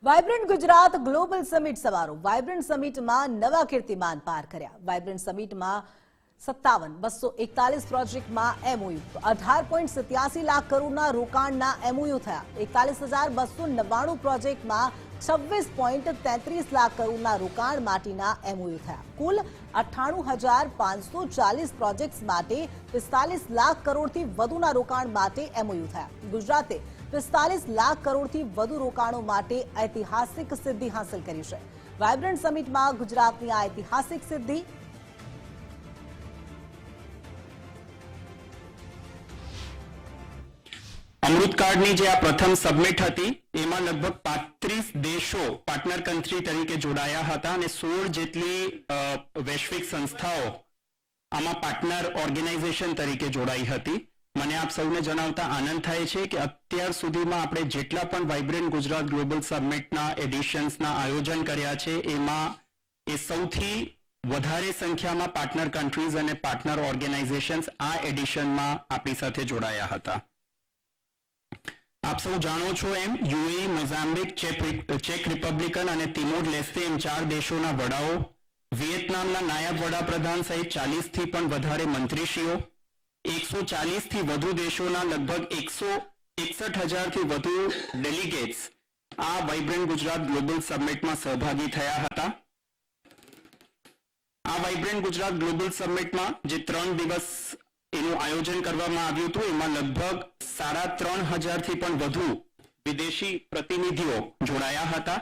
Vibrant Gujarat global summit સમારોહ vibrant સમિટમાં નવા કીર્તિમાન પાર કર્યા। વાઇબ્રન્ટ સમિટમાં 57,241 પ્રોજેક્ટમાં એમઓયુ 18.87 લાખ કરોડના રોકાણના એમઓયુ થયા। 41,299 પ્રોજેક્ટમાં 26.33 લાખ કરોડના રોકાણ માટેના એમઓયુ થયા। કુલ 98,540 પ્રોજેક્ટ્સ માટે 45 લાખ કરોડથી વધુના રોકાણ માટે એમઓયુ થયા। ગુજરાતે 45 લાખ કરોડથી વધુ રોકાણો માટે ઐતિહાસિક સિદ્ધિ હાંસલ કરી છે। વાઇબ્રન્ટ સમિટમાં ગુજરાતની આ ઐતિહાસિક સિદ્ધિ અમૃતકાળની જે આ પ્રથમ સબમિટ હતી એમાં લગભગ 35 દેશો પાર્ટનર કન્ટ્રી તરીકે જોડાયા હતા અને 16 જેટલી વૈશ્વિક સંસ્થાઓ આમાં પાર્ટનર ઓર્ગેનાઇઝેશન તરીકે જોડાઈ હતી। મને આપ સૌને જણાવતા આનંદ થાય છે કે અત્યાર સુધીમાં આપણે જેટલા પણ વાઇબ્રન્ટ ગુજરાત ગ્લોબલ સમિટના એડિશન્સના આયોજન કર્યા છે એમાં એ સૌથી વધારે સંખ્યામાં પાર્ટનર કન્ટ્રીઝ અને પાર્ટનર ઓર્ગેનાઇઝેશન્સ આ એડિશનમાં આપણી સાથે જોડાયા હતા। આપ સૌ જાણો છો એમ યુએઈ, મોઝામ્બિક, ચેક રિપબ્લિકન અને તિમોર લેસ્તે એમ 4 દેશોના વડાઓ, વિયેતનામના નાયબ વડાપ્રધાન સહિત 40થી પણ વધારે મંત્રીશ્રીઓ, 140થી વધુ દેશોના લગભગ 161,000થી વધુ ડેલિગેટ્સ આ વાઇબ્રન્ટ ગુજરાત ગ્લોબલ સમિટમાં સહભાગી થયા હતા। આ વાઇબ્રન્ટ ગુજરાત ગ્લોબલ સમિટમાં જે 3 દિવસ એનું આયોજન કરવામાં આવ્યું હતું એમાં લગભગ 3,500થી પણ વધુ વિદેશી પ્રતિનિધિઓ જોડાયા હતા।